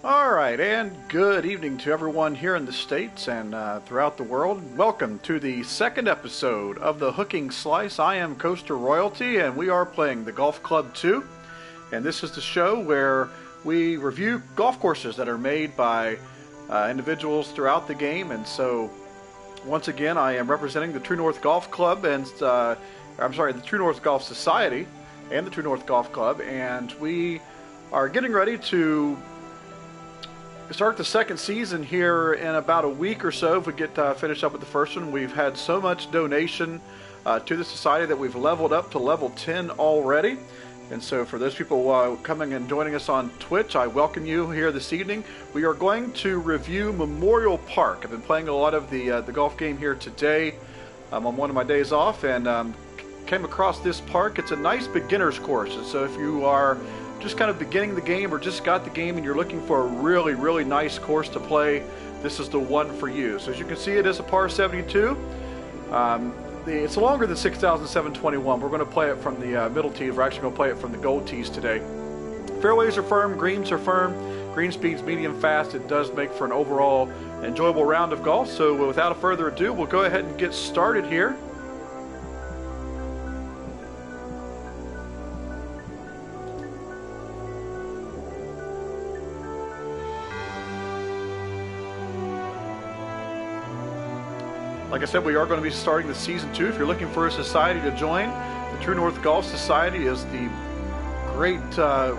Alright, and good evening to everyone here in the States and throughout the world. Welcome to the second episode of the Hooking Slice. I am Coaster Royalty, and we are playing the Golf Club 2. And this is the show where we review golf courses that are made by individuals throughout the game. And so, once again, I am representing the True North Golf Club and, the True North Golf Society and the True North Golf Club. And we are getting ready to start the second season here in about a week or so if we get finished up with the first one. We've had so much donation to the society that we've leveled up to level 10 already. And so for those people coming and joining us on Twitch, I welcome you here this evening. We are going to review Memorial Park. I've been playing a lot of the golf game here today on one of my days off, and came across this park. It's a nice beginner's course, and so if you are just kind of beginning the game or just got the game and you're looking for a really nice course to play, this is the one for you. So as you can see, it is a par 72. It's longer than 6,721. We're going to play it from the middle tees. We're actually going to play it from the gold tees today. Fairways are firm, greens are firm, green speed's medium fast. It does make for an overall enjoyable round of golf. So without further ado, we'll go ahead and get started here. Like I said, we are going to be starting the season 2. If you're looking for a society to join, the True North Golf Society is the great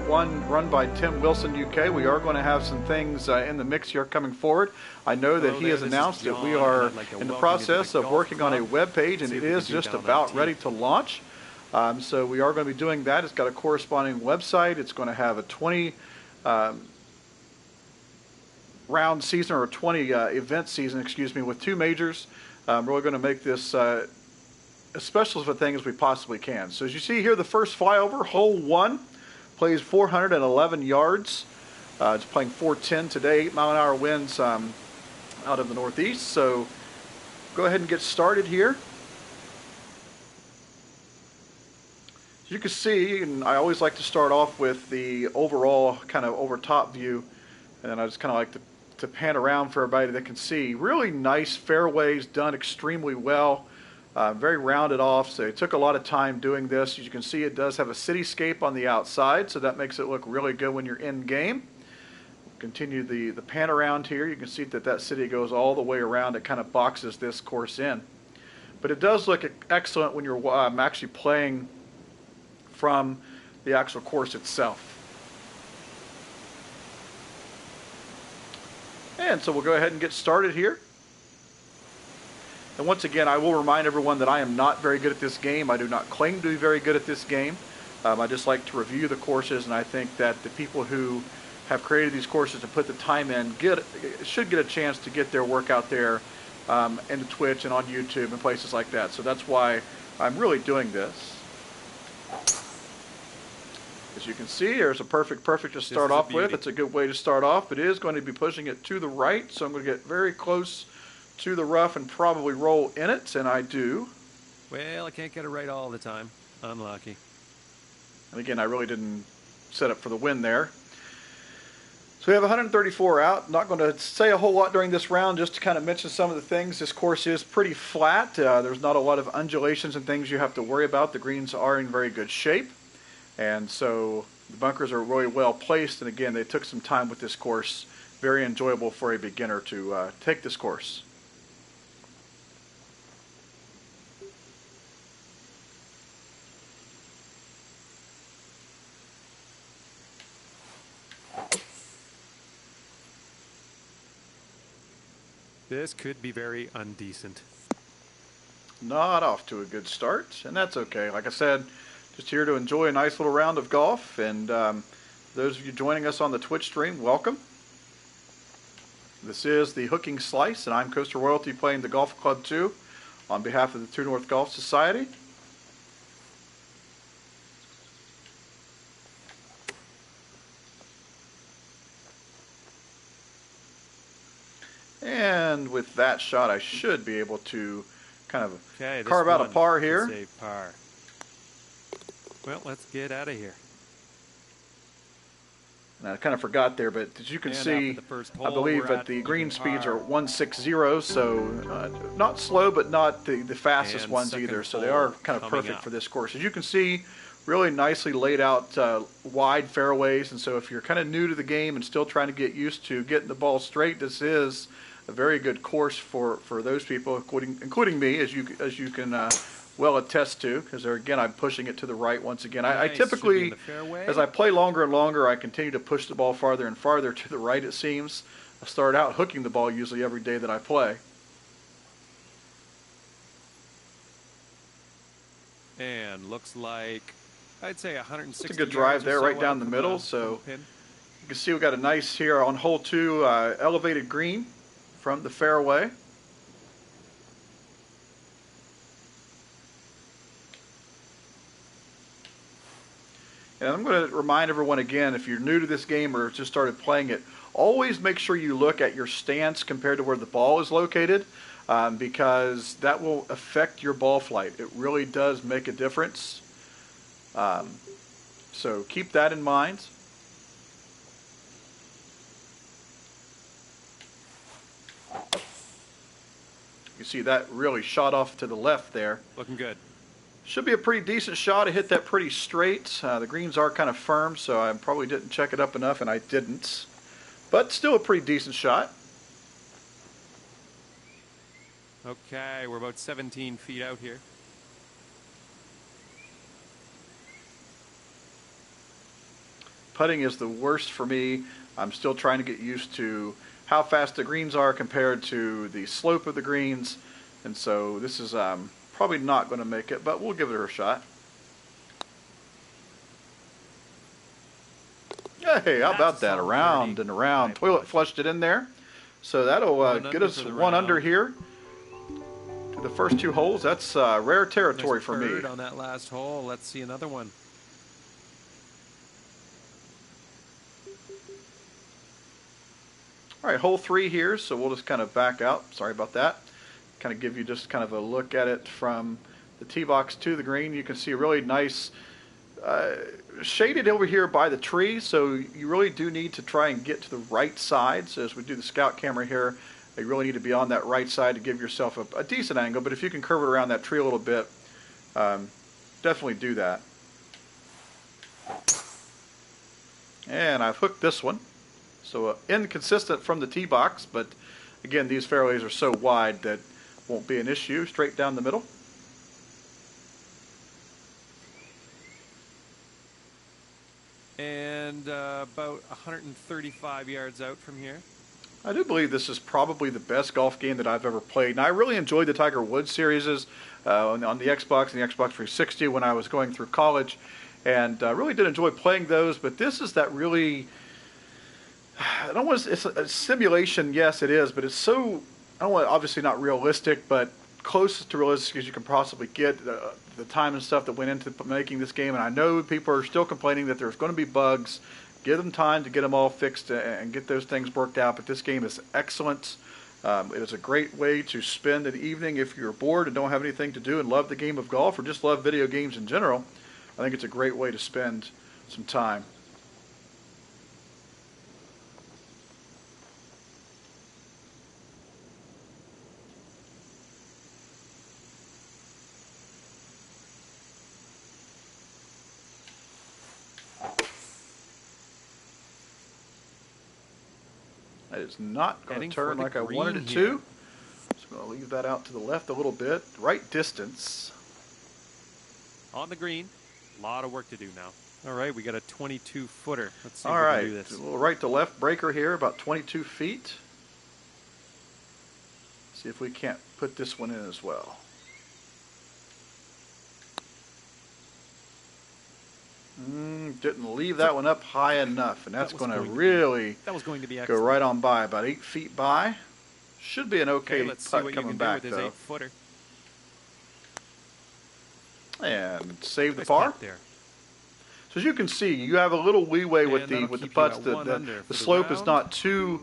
one run by Tim Wilson UK. We are going to have some things in the mix here coming forward. I know that he has announced that we are in the process of working on a web page, and it is just about ready to launch. So we are going to be doing that. It's got a corresponding website. It's going to have a 20 round season, or a 20 event season, with 2 majors. We're really going to make this as special of a thing as we possibly can. So as you see here, the first flyover, hole 1, plays 411 yards. It's playing 410 today, 8-mile-an-hour winds out of the northeast. So go ahead and get started here. As you can see, and I always like to start off with the overall kind of over top view, and then I just kind of like to pan around for everybody that can see. Really nice fairways, done extremely well, very rounded off. So it took a lot of time doing this. As you can see, it does have a cityscape on the outside, so that makes it look really good when you're in game. Continue the pan around here. You can see that city goes all the way around. It kind of boxes this course in. But it does look excellent when you're actually playing from the actual course itself. And so we'll go ahead and get started here. And once again, I will remind everyone that I am not very good at this game. I do not claim to be very good at this game. I just like to review the courses, and I think that the people who have created these courses and put the time in should get a chance to get their work out there into Twitch and on YouTube and places like that. So that's why I'm really doing this. As you can see, there's a perfect to start off with. It's a good way to start off. It is going to be pushing it to the right, so I'm going to get very close to the rough and probably roll in it, and I do. Well, I can't get it right all the time. Unlucky. And again, I really didn't set up for the win there. So we have 134 out. Not going to say a whole lot during this round, just to kind of mention some of the things. This course is pretty flat. There's not a lot of undulations and things you have to worry about. The greens are in very good shape. And so the bunkers are really well placed, and again, they took some time with this course. Very enjoyable for a beginner to take this course. This could be very undecent. Not off to a good start, and that's okay. Like I said, just here to enjoy a nice little round of golf, and those of you joining us on the Twitch stream, welcome. This is the Hooking Slice, and I'm Coaster Royalty playing the Golf Club 2 on behalf of the True North Golf Society. And with that shot, I should be able to kind of carve out a par here. A par. Well, let's get out of here. And I kind of forgot there, but as you can And see, after the first I hole, believe we're that at the even green speeds are par. 160, so not slow, but not the fastest And ones second either. So they are hole kind of coming perfect up. for this course. As you can see, really nicely laid out wide fairways. And so if you're kind of new to the game and still trying to get used to getting the ball straight, this is a very good course for those people, including me, as you can well attest to, because again, I'm pushing it to the right once again. I Nice. Should be in typically, the fairway. as I play longer and longer, I continue to push the ball farther and farther to the right, it seems. I start out hooking the ball usually every day that I play. And looks like, I'd say 160 It's a good drive there, right down the middle. from So the pin. you can see we got a nice here on hole 2 elevated green from the fairway. And I'm going to remind everyone again, if you're new to this game or just started playing it, always make sure you look at your stance compared to where the ball is located, because that will affect your ball flight. It really does make a difference. So keep that in mind. You see that really shot off to the left there. Looking good. Should be a pretty decent shot. I hit that pretty straight. The greens are kind of firm, so I probably didn't check it up enough, and I didn't. But still a pretty decent shot. Okay, we're about 17 feet out here. Putting is the worst for me. I'm still trying to get used to how fast the greens are compared to the slope of the greens. And so this is probably not going to make it, but we'll give it a shot. Hey, how about that? Around and around. Toilet flushed it in there. So that'll get us one under here to the first 2 holes. That's rare territory for me. On that last hole. Let's see another one. All right, hole 3 here, so we'll just kind of back out. Sorry about that. Kind of give you just kind of a look at it from the tee box to the green. You can see a really nice shaded over here by the tree, so you really do need to try and get to the right side. So as we do the scout camera here, you really need to be on that right side to give yourself a decent angle. But if you can curve it around that tree a little bit, definitely do that. And I've hooked this one. So inconsistent from the tee box, but again, these fairways are so wide that won't be an issue. Straight down the middle. And about 135 yards out from here. I do believe this is probably the best golf game that I've ever played. Now, I really enjoyed the Tiger Woods series on the Xbox and the Xbox 360 when I was going through college, and I really did enjoy playing those, but this is that really... I don't want to, it's a simulation, yes it is, but it's so, I don't want, obviously not realistic, but close to realistic as you can possibly get. The time and stuff that went into making this game, and I know people are still complaining that there's going to be bugs. Give them time to get them all fixed and get those things worked out, but this game is excellent. It is a great way to spend an evening if you're bored and don't have anything to do and love the game of golf or just love video games in general. I think it's a great way to spend some time. That is not going to turn like I wanted it to. Just going to leave that out to the left a little bit. Right distance. On the green. A lot of work to do now. All right, we got a 22-footer. Let's see if we can do this. A little right to left breaker here, about 22 feet. See if we can't put this one in as well. Didn't leave that one up high enough, and that's going to really go right on by, about 8 feet by. Should be an okay putt coming back, though. And save the par. So as you can see, you have a little leeway with the putts. The slope is not too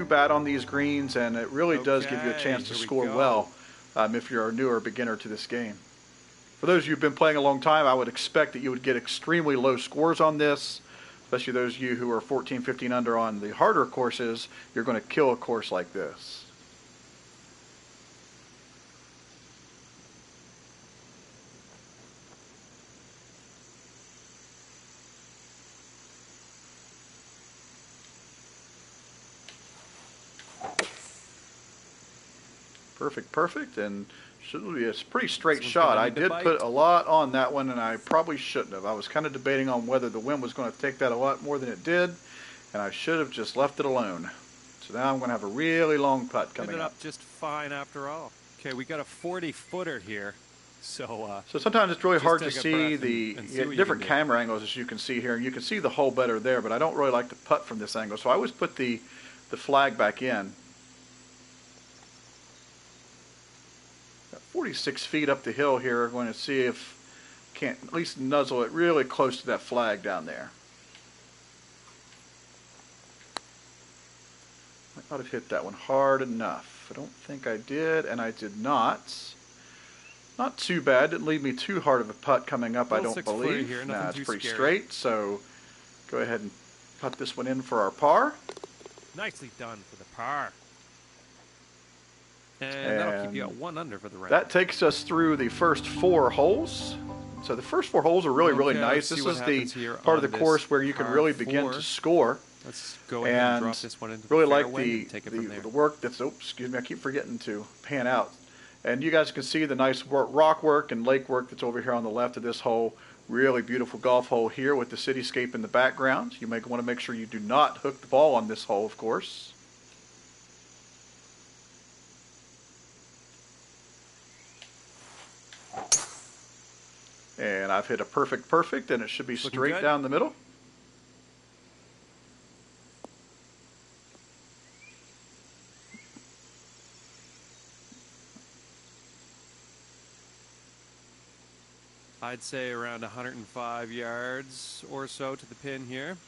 bad on these greens, and it really does give you a chance to score well if you're a newer beginner to this game. For those of you who've been playing a long time, I would expect that you would get extremely low scores on this. especially those of you who are 14, 15 under on the harder courses, you're going to kill a course like this. Perfect, perfect, and should be a pretty straight shot. I did put a lot on that one, and I probably shouldn't have. I was kind of debating on whether the wind was going to take that a lot more than it did, and I should have just left it alone. So now I'm going to have a really long putt coming Ended up. Just fine after all. Okay, we got a 40-footer here. So sometimes it's really hard to see the different camera camera angles, as you can see here. You can see the hole better there, but I don't really like to putt from this angle, so I always put the flag back in. 46 feet up the hill here. We're going to see if can't at least nuzzle it really close to that flag down there. Might not have hit that one hard enough. I don't think I did, and I did not. Not too bad. Didn't leave me too hard of a putt coming up, I don't believe. Here, nah, it's pretty scary. straight, so go ahead and putt this one in for our par. Nicely done for the par. And that'll keep you at 1 under for the round. That takes us through the first 4 holes. So the first 4 holes are really, really nice. This is the part of the course where you can really begin to score. Let's go ahead and drop this one into really the like the work that's, excuse me, I keep forgetting to pan out. And you guys can see the nice rock work and lake work that's over here on the left of this hole. Really beautiful golf hole here with the cityscape in the background. You may want to make sure you do not hook the ball on this hole, of course. And I've hit a perfect, and it should be straight down the middle. I'd say around 105 yards or so to the pin here.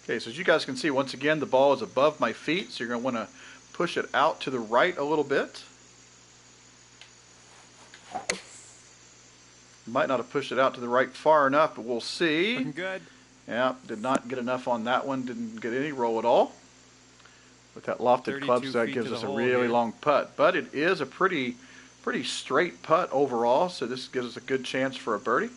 Okay, so as you guys can see, once again, the ball is above my feet, so you're going to want to push it out to the right a little bit. Might not have pushed it out to the right far enough, but we'll see. Looking good. Yeah, did not get enough on that one. Didn't get any roll at all. With that lofted club, so that gives us a really long putt. But it is a pretty straight putt overall, so this gives us a good chance for a birdie.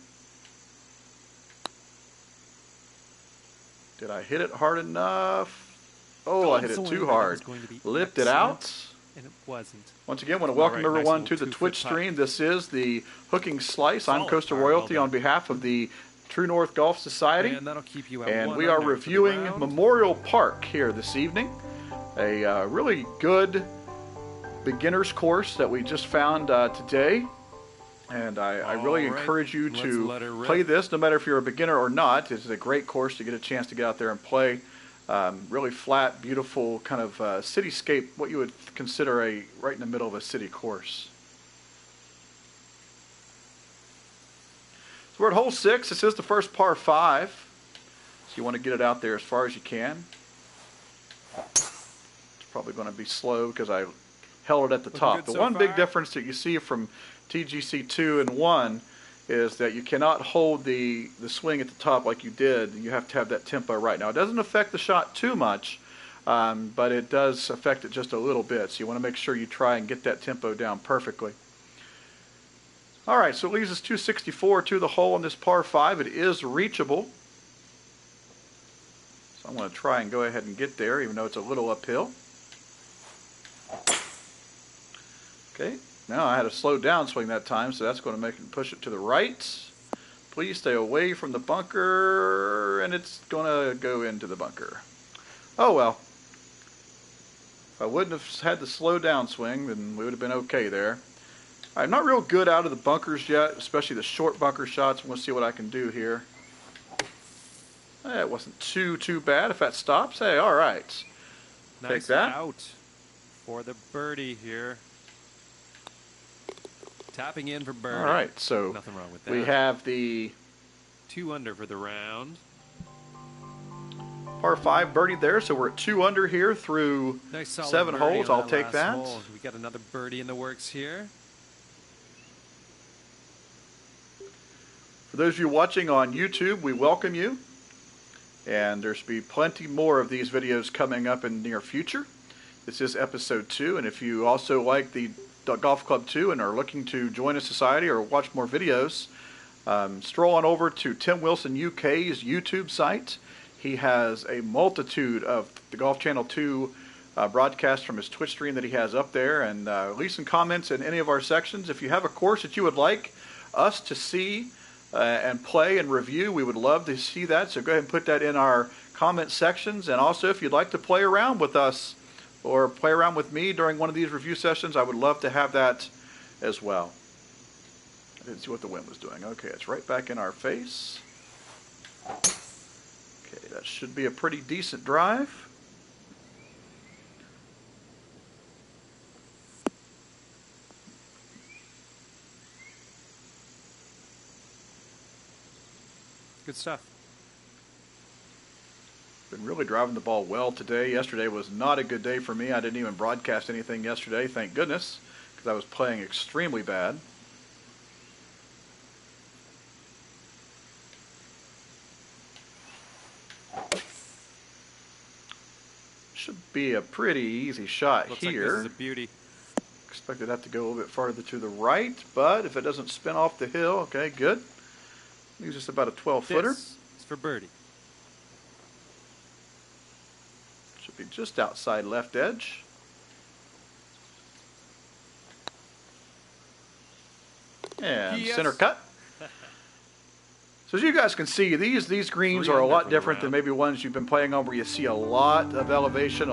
Did I hit it hard enough? Oh, I hit it too hard. Lift it out. And it wasn't. Once again, I want to welcome everyone to the Twitch stream. This is the Hooking Slice. I'm Costa Royalty on behalf of the True North Golf Society. And that'll keep you at and we are reviewing Memorial Park here this evening. A really good beginner's course that we just found today. And I really encourage you to play this, no matter if you're a beginner or not. It's a great course to get a chance to get out there and play. Really flat, beautiful kind of cityscape, what you would consider right in the middle of a city course. So we're at hole 6. This is the first par 5. So you want to get it out there as far as you can. It's probably going to be slow because I held it at the top. The one big difference that you see from TGC 2 and 1 is that you cannot hold the swing at the top like you did. You have to have that tempo right. Now, it doesn't affect the shot too much, but it does affect it just a little bit. So you want to make sure you try and get that tempo down perfectly. All right, so it leaves us 264 to the hole on this par 5. It is reachable. So I'm going to try and go ahead and get there, even though it's a little uphill. Okay. Now I had a slow down swing that time, so that's going to make it push it to the right. Please stay away from the bunker, and it's going to go into the bunker. Oh well. If I wouldn't have had the slow down swing, then we would have been okay there. I'm not real good out of the bunkers yet, especially the short bunker shots. I'm going to see what I can do here. It wasn't too bad. If that stops, hey, all right. Nice take that. Out for the birdie here. Tapping in for birdie. All right, so nothing wrong with that. We have the 2 under for the round. Par 5 birdie there, so we're at 2 under here through Nice solid 7 birdie holes. on I'll take last that. hole. We got another birdie in the works here. For those of you watching on YouTube, we welcome you. And there's be plenty more of these videos coming up in the near future. This is episode 2, and if you also like the Golf Club 2 and are looking to join a society or watch more videos, stroll on over to Tim Wilson UK's YouTube site. He has a multitude of the Golf Channel 2 broadcasts from his Twitch stream that he has up there, and leave some comments in any of our sections. If you have a course that you would like us to see and play and review, we would love to see that, so go ahead and put that in our comment sections. And also, if you'd like to play around with us or play around with me during one of these review sessions, I would love to have that as well. I didn't see what the wind was doing. Okay, it's right back in our face. Okay, that should be a pretty decent drive. Good stuff. Been really driving the ball well today. Yesterday was not a good day for me. I didn't even broadcast anything yesterday, thank goodness, because I was playing extremely bad. Should be a pretty easy shot Looks here. like this is a beauty. Expected that to go a little bit farther to the right, but if it doesn't spin off the hill, okay, good. It's just about a 12-footer. This is for birdie. Should be just outside left edge. And Yes. center cut. So as you guys can see, these greens 3 are a under lot for the different than round. maybe ones you've been playing on, where you see a lot of elevation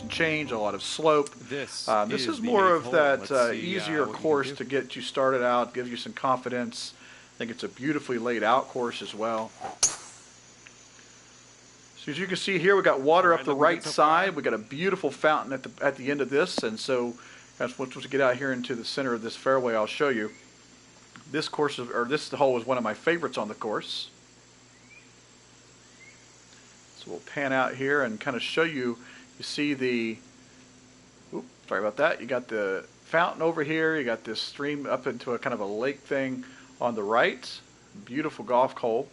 change, a lot of slope. This This is the more 8th of hole. that Let's see, easier what we can course do. to get you started out, give you some confidence. I think it's a beautifully laid out course as well. So as you can see here, we got water up the right side. We got a beautiful fountain at the end of this, and so as once we get out here into the center of this fairway, I'll show you. This hole was one of my favorites on the course. So we'll pan out here and kind of show you. You see the, sorry about that. You got the fountain over here. You got this stream up into a kind of a lake thing on the right. Beautiful golf hole.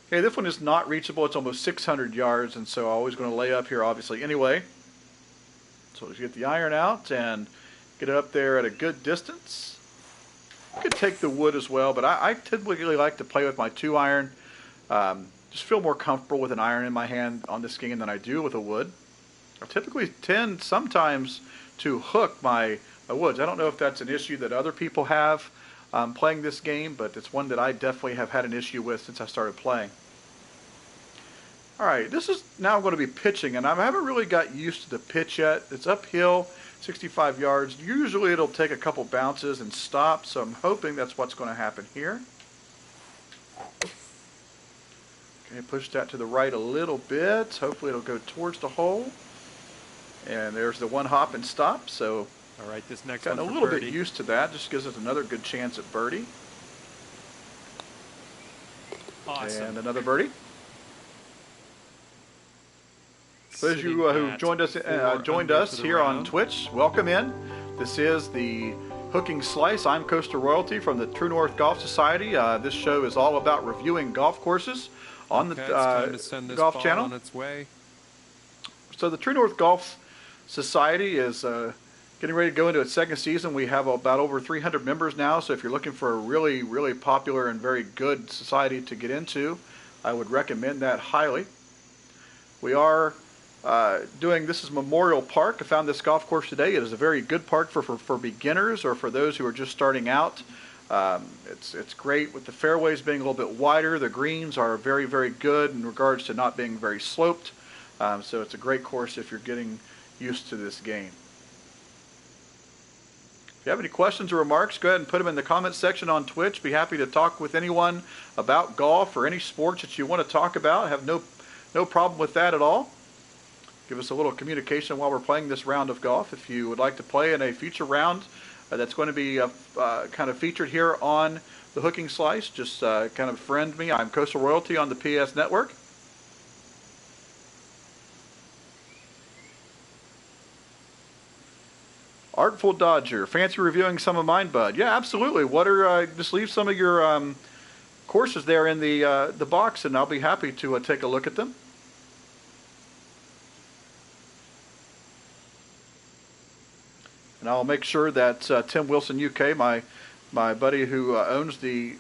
Okay, this one is not reachable. It's almost 600 yards, and so I'm always going to lay up here, obviously, anyway. So let's get the iron out and get it up there at a good distance. You could take the wood as well, but I typically like to play with my 2-iron. Just feel more comfortable with an iron in my hand on this game than I do with a wood. I typically tend sometimes to hook my woods. I don't know if that's an issue that other people have playing this game, but it's one that I definitely have had an issue with since I started playing. Alright, this is now going to be pitching, and I haven't really got used to the pitch yet. It's uphill, 65 yards. Usually it'll take a couple bounces and stop, so I'm hoping that's what's going to happen here. Okay, push that to the right a little bit. Hopefully it'll go towards the hole. And there's the one hop and stop, so All right, this next gotten one a for little birdie. bit used to that. Just gives us another good chance at birdie. Awesome. And another birdie. Those of you who joined us here on Twitch, welcome in. This is the Hooking Slice. I'm Coaster Royalty from the True North Golf Society. This show is all about reviewing golf courses on Okay, it's time to send the this Golf ball Channel. on its way. So the True North Golf Society is getting ready to go into its second season. We have about over 300 members now, so if you're looking for a really, really popular and very good society to get into, I would recommend that highly. We are this is Memorial Park. I found this golf course today. It is a very good park for beginners or for those who are just starting out. It's great with the fairways being a little bit wider. The greens are very, very good in regards to not being very sloped. So it's a great course if you're getting used to this game. If you have any questions or remarks, go ahead and put them in the comments section on Twitch. Be happy to talk with anyone about golf or any sports that you want to talk about. I have no problem with that at all. Give us a little communication while we're playing this round of golf. If you would like to play in a future round that's going to be kind of featured here on the Hooking Slice. Just kind of friend me. I'm Coastal Royalty on the PS Network. Artful Dodger, fancy reviewing some of mine, bud? Yeah, absolutely. What are just leave some of your courses there in the box, and I'll be happy to take a look at them. And I'll make sure that Tim Wilson UK, my buddy who owns the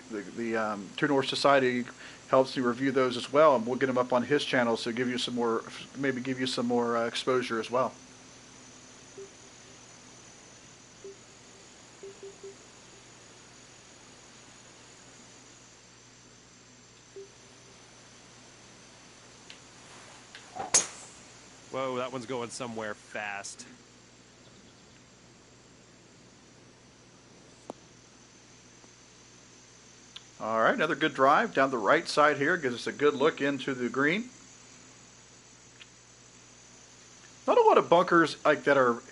True North Society, helps me review those as well, and we'll get them up on his channel so give you some more, maybe give you some more exposure as well. Whoa, that one's going somewhere fast. All right, another good drive down the right side here. Gives us a good look into the green. Not a lot of bunkers like that are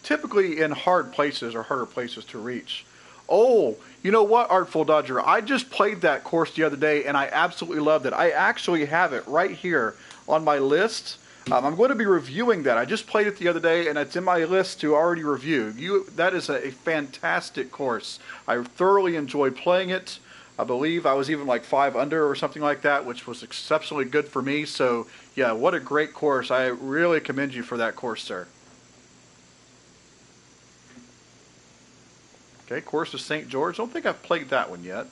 typically in hard places or harder places to reach. Oh, you know what, Artful Dodger? I just played that course the other day, and I absolutely loved it. I actually have it right here on my list. I'm going to be reviewing that. I just played it the other day, and it's in my list to already review. That is a fantastic course. I thoroughly enjoyed playing it. I believe I was even like 5 under or something like that, which was exceptionally good for me. So, yeah, what a great course. I really commend you for that course, sir. Okay, course of St. George. Don't think I've played that one yet.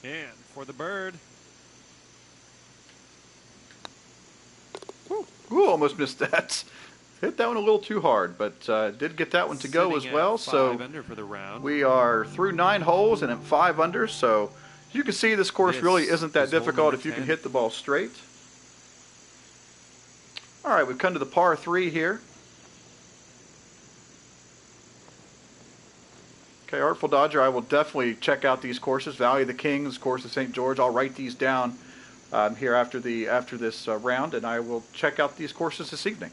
And for the bird. Ooh, almost missed that. Hit that one a little too hard, but did get that one to go as well. So under for the round. We are through 9 holes and at 5 under. So you can see this course really isn't that difficult if you can hit the ball straight. All right, we've come to the par 3 here. Okay, Artful Dodger, I will definitely check out these courses. Valley of the Kings, Course of St. George. I'll write these down here after this round, and I will check out these courses this evening.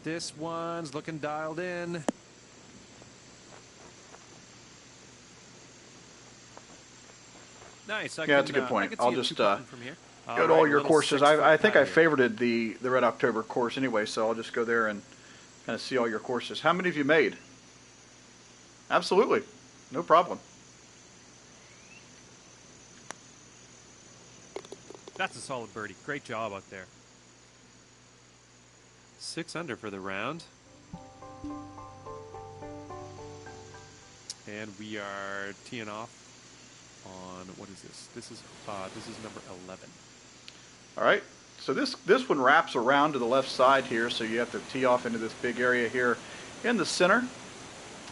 This one's looking dialed in. Nice. Yeah, that's a good point. I'll just go to right, all your courses. I think I here. favorited the Red October course anyway, so I'll just go there and kind of see all your courses. How many have you made? Absolutely. No problem. That's a solid birdie. Great job out there. 6 under for the round. And we are teeing off on, what is this? This is number 11. All right. So this one wraps around to the left side here, so you have to tee off into this big area here in the center,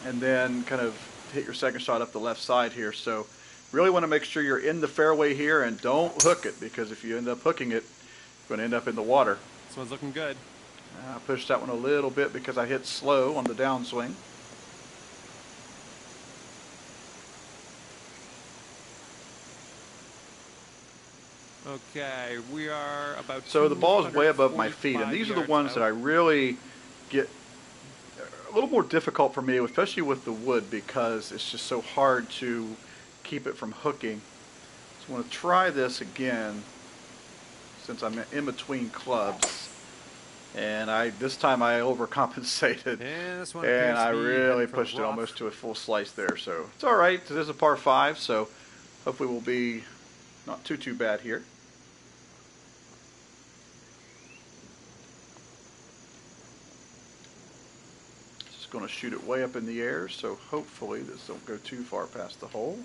and then kind of hit your second shot up the left side here. So really want to make sure you're in the fairway here and don't hook it, because if you end up hooking it, you're going to end up in the water. This one's looking good. I pushed that one a little bit because I hit slow on the downswing. Okay, we are about. So the ball is way above my feet, and these are the ones that I really get a little more difficult for me, especially with the wood, because it's just so hard to keep it from hooking. So I want to try this again since I'm in between clubs. And this time I overcompensated, and I really pushed it almost to a full slice there. So it's all right. It is a par 5, so hopefully we'll be not too bad here. Just going to shoot it way up in the air, so hopefully this don't go too far past the hole.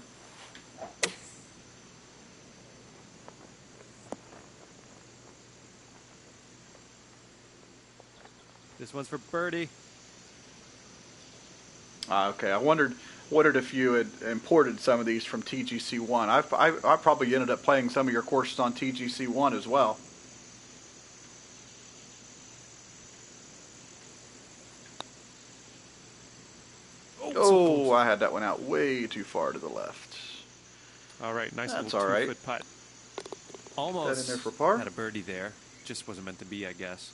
This one's for birdie. Okay, I wondered if you had imported some of these from TGC1. I probably ended up playing some of your courses on TGC1 as well. Oh, I had that one out way too far to the left. All right, nice That's little all right. 2-foot putt. Almost that in there for par. Had a birdie there. Just wasn't meant to be, I guess.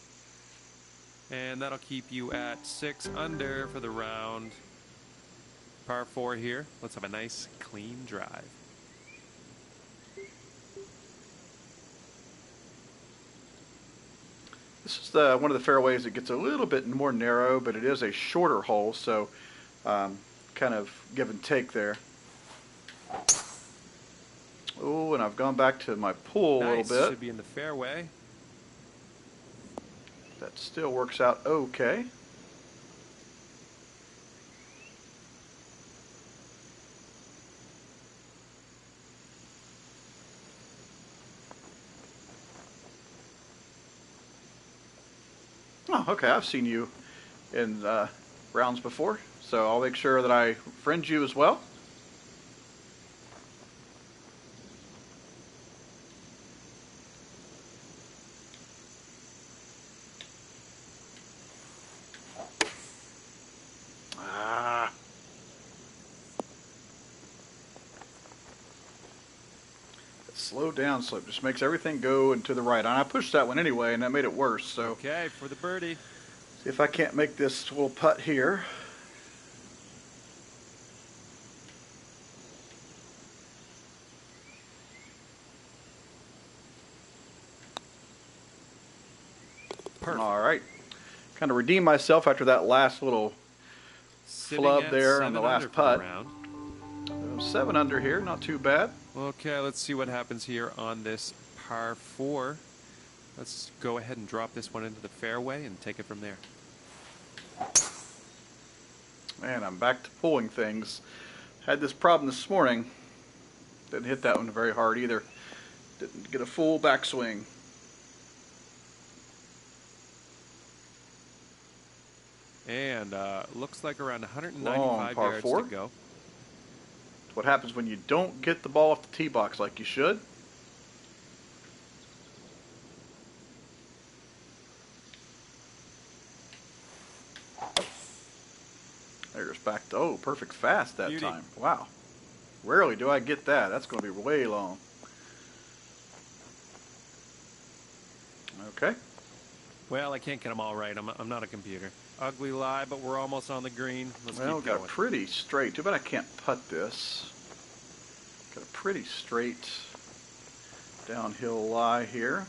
And that'll keep you at 6 under for the round. Par 4 here. Let's have a nice, clean drive. This is one of the fairways that gets a little bit more narrow, but it is a shorter hole, so kind of give and take there. Oh, and I've gone back to my pull a little bit. Should be in the fairway. That still works out okay. Oh, okay. I've seen you in rounds before, so I'll make sure that I friend you as well. Slow down slope just makes everything go into the right. And I pushed that one anyway, and that made it worse. So okay, for the birdie. See if I can't make this little putt here. Perfect. All right. Kind of redeemed myself after that last little flub there on the last putt. 7 under here, not too bad. Okay, let's see what happens here on this par 4. Let's go ahead and drop this one into the fairway and take it from there. Man, I'm back to pulling things. Had this problem this morning. Didn't hit that one very hard either. Didn't get a full backswing. And looks like around 195 Long par yards 4. to go. What happens when you don't get the ball off the tee box like you should. There's back to, oh, perfect fast that Beauty. time. Wow. Rarely do I get that. That's going to be way long. Okay. Well, I can't get them all right. I'm not a computer. Ugly lie, but we're almost on the green. Let's Well, keep got going. a pretty straight. Too bad I can't putt this. Got a pretty straight downhill lie here.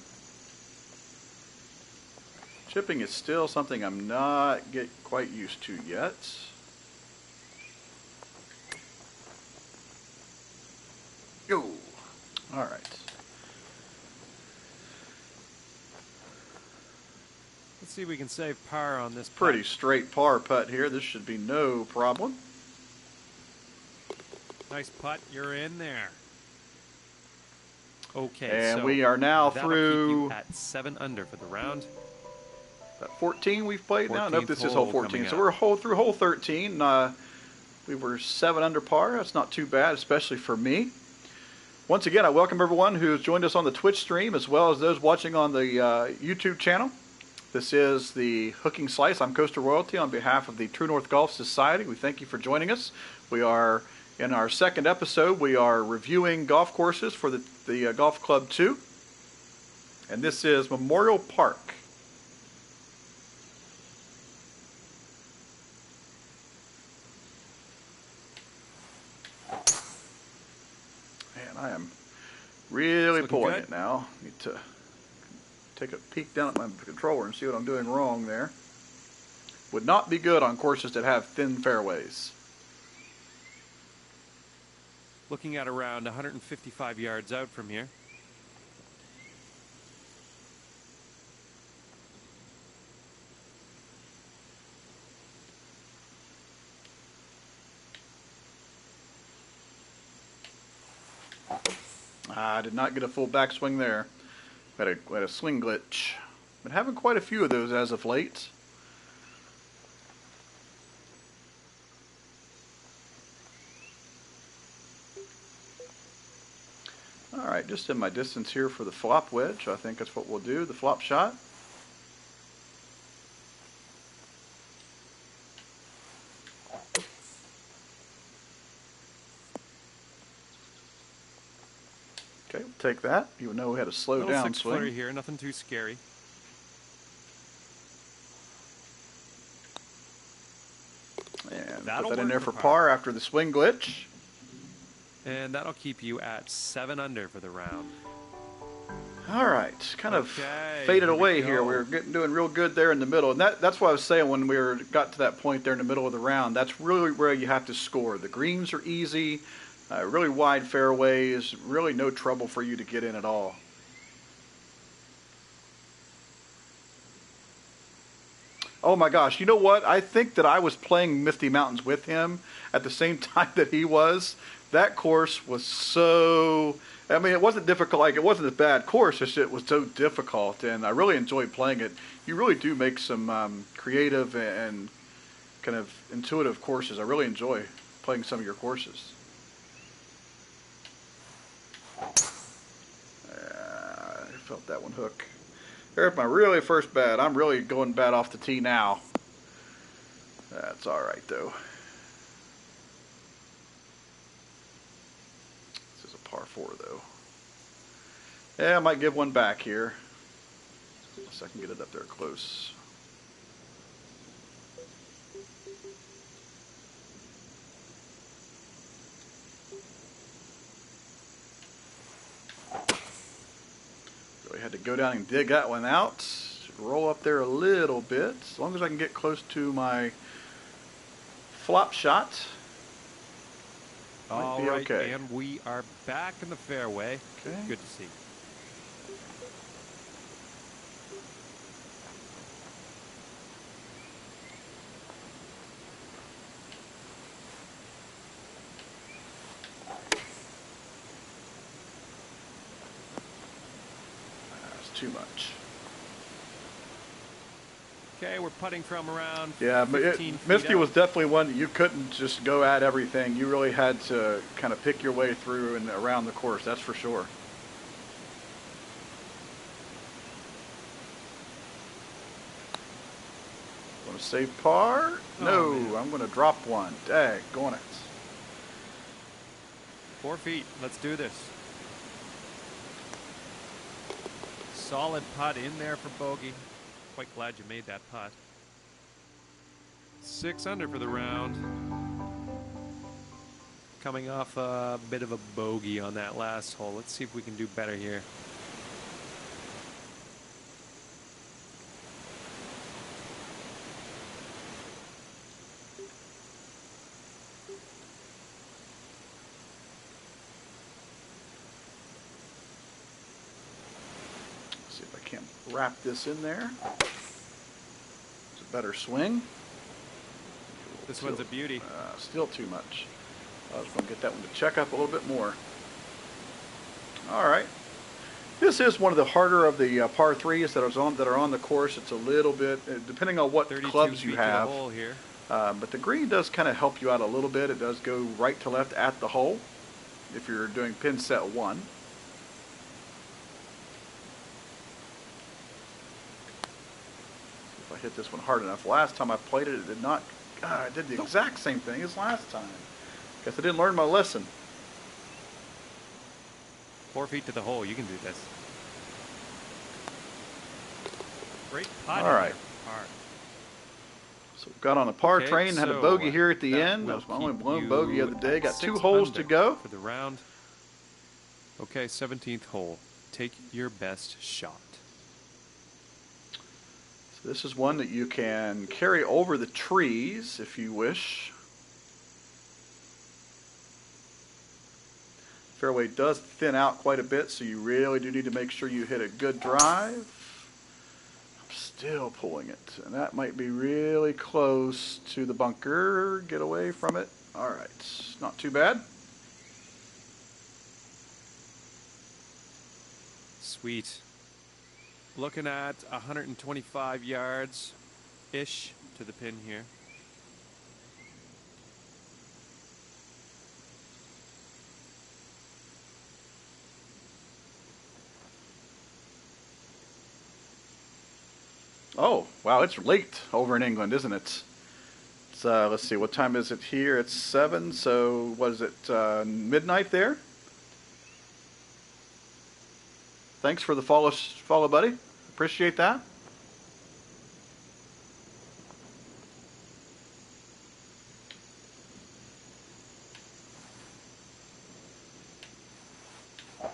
Chipping is still something I'm not quite used to yet. Yo. All right. Let's see if we can save par on this putt. Pretty straight par putt here. This should be no problem. Nice putt. You're in there. Okay, And so we are now that'll through keep you at 7 under for the round. About 14 we've played now. Nope, 14th this is hole hole 14. coming So up. we're through hole 13. We were 7 under par. That's not too bad, especially for me. Once again, I welcome everyone who's joined us on the Twitch stream, as well as those watching on the YouTube channel. This is the Hooking Slice. I'm Coastal Royalty on behalf of the True North Golf Society. We thank you for joining us. We are in our second episode. We are reviewing golf courses for the Golf Club 2. And this is Memorial Park. Man, I am really pulling good. it now. Need to take a peek down at my controller and see what I'm doing wrong there. Would not be good on courses that have thin fairways. Looking at around 155 yards out from here. I did not get a full backswing there. Had a swing glitch. Been having quite a few of those as of late. right, just in my distance here for the flop wedge. I think that's what we'll do, the flop shot. Okay, we'll take that, even though we had a slow Little down 6-footer swing. here, nothing too scary. And That'll put that in there work for for par after the swing glitch. And that'll keep you at 7 under for the round. All right, kind of Okay, faded here we away here. go. We were doing real good there in the middle, and that's what I was saying when we got to that point there in the middle of the round. That's really where you have to score. The greens are easy, really wide fairways, really no trouble for you to get in at all. Oh my gosh, you know what? I think that I was playing Misty Mountains with him at the same time that he was. That course was so, I mean, it wasn't difficult, like it wasn't a bad course, it's just it was so difficult, and I really enjoyed playing it. You really do make some creative and kind of intuitive courses. I really enjoy playing some of your courses. I felt that one hook. There's my really first bad. I'm really going bad off the tee now. That's all right, though. This is a par 4, though. Yeah, I might give one back here. Unless I can get it up there close. Really had to go down and dig that one out. Roll up there a little bit. As long as I can get close to my flop shot. All be right, okay. and we are back in the fairway. Okay. Good to see. That's too much. Okay, we're putting from around Yeah, but 15 feet Misty out. was definitely one that you couldn't just go at everything. You really had to kind of pick your way through and around the course, that's for sure. Want to save par? No, man. I'm going to drop one. Daggone it. 4 feet. Let's do this. Solid putt in there for bogey. Quite glad you made that putt. 6 under for the round. Coming off a bit of a bogey on that last hole. Let's see if we can do better here. See if I can't wrap this in there. It's a better swing. This one's a beauty. Still too much. I was going to get that one to check up a little bit more. All right. This is one of the harder of the par 3s that are on the course. It's a little bit, depending on what 32 clubs you feet to the have. hole here. But the green does kind of help you out a little bit. It does go right to left at the hole if you're doing pin set 1. If I hit this one hard enough. Last time I played it, it did not. I did the exact same thing as last time. Guess I didn't learn my lesson. 4 feet to the hole. You can do this. Great putt. All right. Par. So we've got on a par Okay, train, had a so bogey here at the that end. That will was my only keep blown you bogey of the day. at Got 2 6 holes to under go. for the round. Okay, 17th hole. Take your best shot. So this is one that you can carry over the trees if you wish. Fairway does thin out quite a bit, so you really do need to make sure you hit a good drive. I'm still pulling it, and that might be really close to the bunker. Get away from it. All right, not too bad. Sweet. Looking at 125 yards-ish to the pin here. Oh, wow, it's late over in England, isn't it? It's, let's see, what time is it here? It's 7, so what is it, midnight there? Thanks for the follow, buddy. Appreciate that. Oh,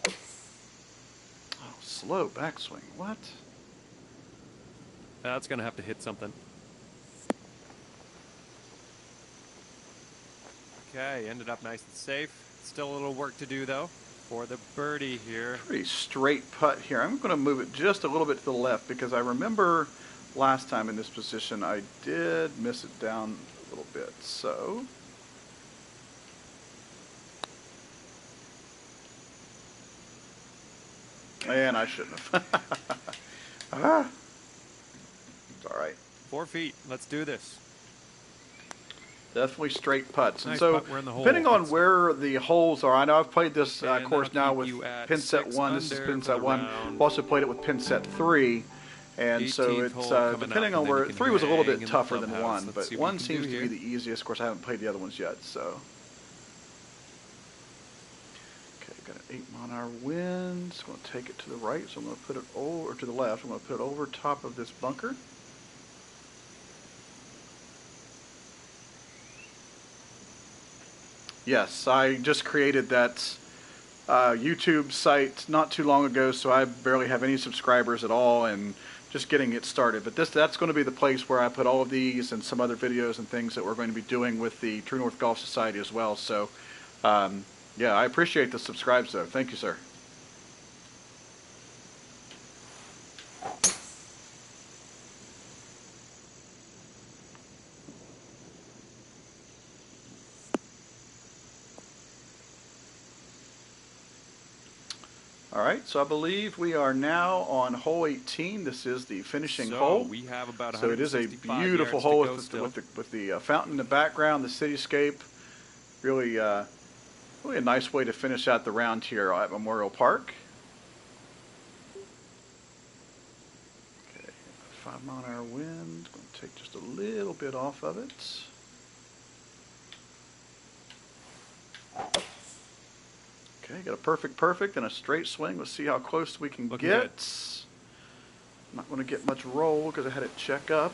slow backswing. What? That's going to have to hit something. Okay, ended up nice and safe. Still a little work to do, though, for the birdie here. Pretty straight putt here. I'm going to move it just a little bit to the left because I remember last time in this position I did miss it down a little bit. So and I shouldn't have. Ah. It's all right. 4 feet. Let's do this. Definitely straight putts. Nice And so, putt. We're in the hole. depending on It's- where the holes are, I know I've played this And course that'll now keep with you at pin set 6 1. This is under pin for set the 1. round. I've also played it with pin set 3. And so 18th it's hole coming depending up, on and then where you can 3 was a little hang bit in the tougher than clubhouse. 1, Let's but see what 1 we can seems do to be here. the easiest. Of course, I haven't played the other ones yet. So okay, got an 8-mile-an-hour wind. It's going to take it to the right, so I'm going to put it over, or to the left. I'm going to put it over top of this bunker. Yes, I just created that YouTube site not too long ago, so I barely have any subscribers at all and just getting it started. But that's going to be the place where I put all of these and some other videos and things that we're going to be doing with the True North Golf Society as well. So, yeah, I appreciate the subscribes, though. Thank you, sir. All right, so I believe we are now on hole 18. This is the finishing hole. We have about So it is a 165 beautiful yards to hole go with still. the fountain in the background, the cityscape. Really, really a nice way to finish out the round here at Memorial Park. Okay, 5-mile-an-hour wind. Going to take just a little bit off of it. Okay, got a perfect and a straight swing. Let's see how close we can Looking get. good. I'm not going to get much roll because I had it check up.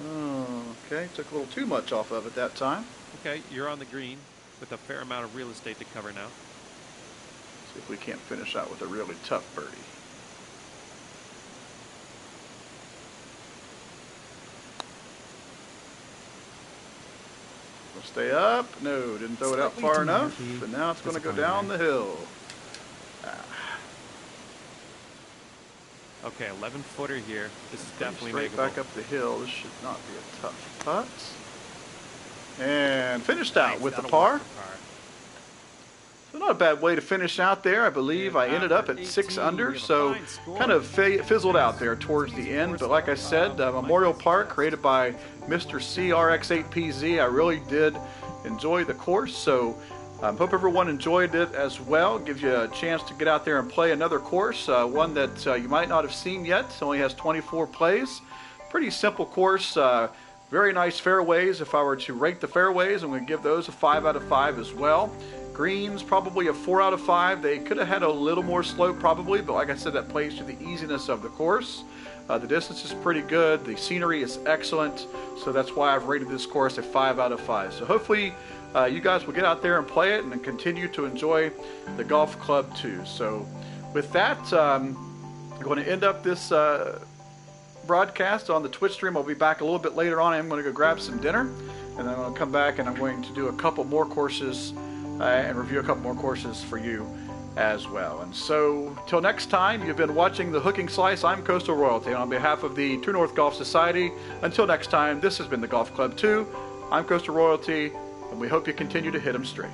Oh, okay, took a little too much off of it that time. Okay, you're on the green with a fair amount of real estate to cover now. See if we can't finish out with a really tough birdie. We'll stay up. No, didn't throw it out Slightly far too enough. murky. And now it's going to go Disappointing down the there. hill. Okay, 11-footer here. This is Pretty definitely straight makeable. back up the hill. This should not be a tough putt. And finished out Nice, with the that'll par. work for par. So not a bad way to finish out there. I believe I ended up at 6 under, so kind of fizzled out there towards the end. But like I said, Memorial Park, created by Mr. CRX8PZ. I really did enjoy the course, so hope everyone enjoyed it as well. Gives you a chance to get out there and play another course, one that you might not have seen yet. It only has 24 plays. Pretty simple course. Very nice fairways. If I were to rate the fairways, I'm going to give those a 5 out of 5 as well. Greens, probably a 4 out of 5. They could have had a little more slope probably, but like I said, that plays to the easiness of the course. The distance is pretty good. The scenery is excellent. So that's why I've rated this course a 5 out of 5. So hopefully you guys will get out there and play it and continue to enjoy the golf club too. So with that, I'm going to end up this broadcast on the Twitch stream. I'll be back a little bit later on. I'm going to go grab some dinner, and then I'm going to come back and I'm going to do a couple more courses and review a couple more courses for you as well. And so, till next time, you've been watching The Hooking Slice. I'm Coastal Royalty, and on behalf of the True North Golf Society, until next time, this has been the Golf Club 2. I'm Coastal Royalty, and we hope you continue to hit 'em straight.